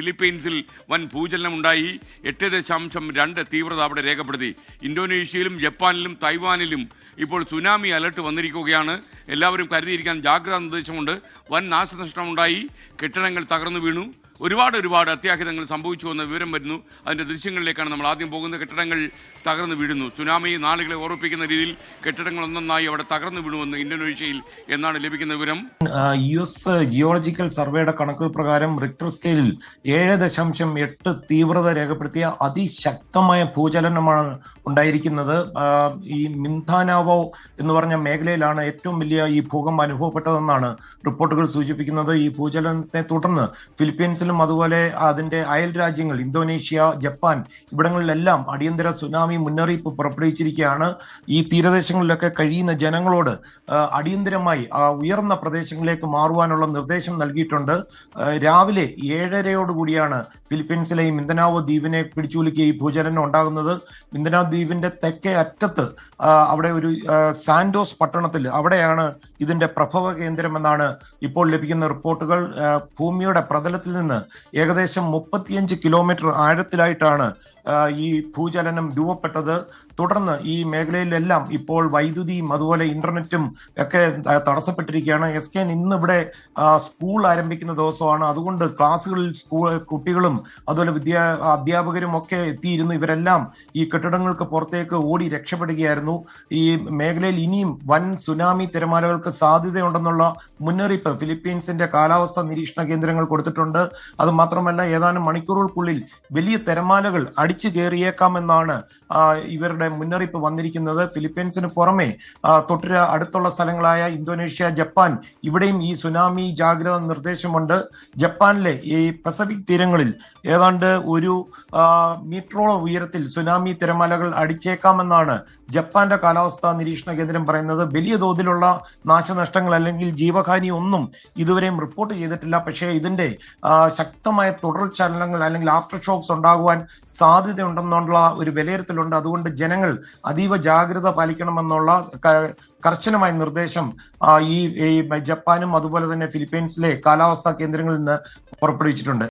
ഫിലിപ്പീൻസിൽ വൻ ഭൂചലനം ഉണ്ടായി. 8.2 തീവ്രത അവിടെ രേഖപ്പെടുത്തി. ഇന്തോനേഷ്യയിലും ജപ്പാനിലും തൈവാനിലും ഇപ്പോൾ സുനാമി അലർട്ട് വന്നിരിക്കുകയാണ്. എല്ലാവരും കരുതിയിരിക്കാൻ ജാഗ്രതാ നിർദ്ദേശമുണ്ട്. വൻ നാശനഷ്ടമുണ്ടായി, കെട്ടിടങ്ങൾ തകർന്നു വീണു, ഒരുപാട് അത്യാഹിതങ്ങൾ സംഭവിച്ചുവെന്ന വിവരം വരുന്നു. അതിൻ്റെ ദൃശ്യങ്ങളിലേക്കാണ് നമ്മൾ ആദ്യം പോകുന്നത്. കെട്ടിടങ്ങൾ തകർന്നു വീഴുന്നു. സുനാമി നാളുകളെ ഓർമ്മിപ്പിക്കുന്ന രീതിയിൽ കെട്ടിടങ്ങൾ ഒന്നൊന്നായി അവിടെ തകർന്നു വീണുവെന്ന് ഇന്തോനേഷ്യയിൽ എന്നാണ് ലഭിക്കുന്ന വിവരം. US ജിയോളജിക്കൽ സർവേയുടെ കണക്കുകൾ പ്രകാരം റിക്ടർ സ്കെയിലിൽ 7.8 തീവ്രത രേഖപ്പെടുത്തിയ അതിശക്തമായ ഭൂചലനമാണ് ഉണ്ടായിരിക്കുന്നത്. ഈ മിന്താനാവോ എന്ന് പറഞ്ഞ മേഖലയിലാണ് ഏറ്റവും വലിയ ഈ ഭൂകമ്പം അനുഭവപ്പെട്ടതെന്നാണ് റിപ്പോർട്ടുകൾ സൂചിപ്പിക്കുന്നത്. ഈ ഭൂചലനത്തെ തുടർന്ന് ഫിലിപ്പീൻസിലും അതുപോലെ അതിന്റെ അയൽ രാജ്യങ്ങൾ ഇന്തോനേഷ്യ, ജപ്പാൻ ഇവിടങ്ങളിലെല്ലാം അടിയന്തര സുനാമി മുന്നറിയിപ്പ് പുറപ്പെടുവിച്ചിരിക്കുകയാണ്. ഈ തീരദേശങ്ങളിലൊക്കെ കഴിയുന്ന ജനങ്ങളോട് അടിയന്തരമായി ഉയർന്ന പ്രദേശങ്ങളിലേക്ക് മാറുവാനുള്ള നിർദ്ദേശം നൽകിയിട്ടുണ്ട്. രാവിലെ 7:30 ഫിലിപ്പീൻസിലെ ഈ മിന്ദനാവോ ദ്വീപിനെ പിടിച്ചുകുലുക്കിയ ഈ ഭൂചലനം ഉണ്ടാകുന്നത്. മിന്ദനാവോ ദ്വീപിന്റെ തെക്കേ അറ്റത്ത് അവിടെ ഒരു സാന്റോസ് പട്ടണത്തിൽ അവിടെയാണ് ഇതിന്റെ പ്രഭവ കേന്ദ്രമെന്നാണ് ഇപ്പോൾ ലഭിക്കുന്ന റിപ്പോർട്ടുകൾ. ഭൂമിയുടെ പ്രതലത്തിൽ നിന്ന് ഏകദേശം 35 കിലോമീറ്റർ ആഴത്തിലായിട്ടാണ് ഈ ഭൂചലനം രൂപപ്പെട്ടത്. തുടർന്ന് ഈ മേഖലയിലെല്ലാം ഇപ്പോൾ വൈദ്യുതിയും അതുപോലെ ഇന്റർനെറ്റും ഒക്കെ തടസ്സപ്പെട്ടിരിക്കുകയാണ്. SKN ഇന്ന് ഇവിടെ സ്കൂൾ ആരംഭിക്കുന്ന ദിവസമാണ്. അതുകൊണ്ട് ക്ലാസ്സുകളിൽ കുട്ടികളും അതുപോലെ അധ്യാപകരും ഒക്കെ എത്തിയിരുന്നു. ഇവരെല്ലാം ഈ കെട്ടിടങ്ങൾക്ക് പുറത്തേക്ക് ഓടി രക്ഷപ്പെടുകയായിരുന്നു. ഈ മേഖലയിൽ ഇനിയും വൻ സുനാമി തിരമാലകൾക്ക് സാധ്യതയുണ്ടെന്നുള്ള മുന്നറിയിപ്പ് ഫിലിപ്പീൻസിന്റെ കാലാവസ്ഥാ നിരീക്ഷണ കേന്ദ്രങ്ങൾ കൊടുത്തിട്ടുണ്ട്. അത് മാത്രമല്ല, ഏതാനും മണിക്കൂറുകൾക്കുള്ളിൽ വലിയ തിരമാലകൾ അടിച്ചു കയറിയേക്കാമെന്നാണ് ഇവരുടെ മുന്നറിയിപ്പ് വന്നിരിക്കുന്നത്. ഫിലിപ്പീൻസിന് പുറമെ അടുത്തുള്ള സ്ഥലങ്ങളായ ഇന്തോനേഷ്യ, ജപ്പാൻ ഇവിടെയും ഈ സുനാമി ജാഗ്രതാ നിർദ്ദേശമുണ്ട്. ജപ്പാനിലെ ഈ പസഫിക് തീരങ്ങളിൽ ഏതാണ്ട് 1 മീറ്ററോളം ഉയരത്തിൽ സുനാമി തിരമാലകൾ അടിച്ചേക്കാമെന്നാണ് ജപ്പാന്റെ കാലാവസ്ഥാ നിരീക്ഷണ കേന്ദ്രം പറയുന്നത്. വലിയ തോതിലുള്ള നാശനഷ്ടങ്ങൾ അല്ലെങ്കിൽ ജീവഹാനി ഒന്നും ഇതുവരെയും റിപ്പോർട്ട് ചെയ്തിട്ടില്ല. പക്ഷേ ഇതിന്റെ ശക്തമായ തുടർചലനങ്ങൾ അല്ലെങ്കിൽ ആഫ്റ്റർ ഷോക്സ് ഉണ്ടാകുവാൻ സാധ്യതയുണ്ടെന്നുള്ള ഒരു വിലയിരുത്തലുണ്ട്. അതുകൊണ്ട് ജനങ്ങൾ അതീവ ജാഗ്രത പാലിക്കണമെന്നുള്ള കർശനമായ നിർദ്ദേശം ഈ ജപ്പാനും അതുപോലെ തന്നെ ഫിലിപ്പീൻസിലെ കാലാവസ്ഥാ കേന്ദ്രങ്ങളിൽ നിന്ന് പുറപ്പെടുവിച്ചിട്ടുണ്ട്.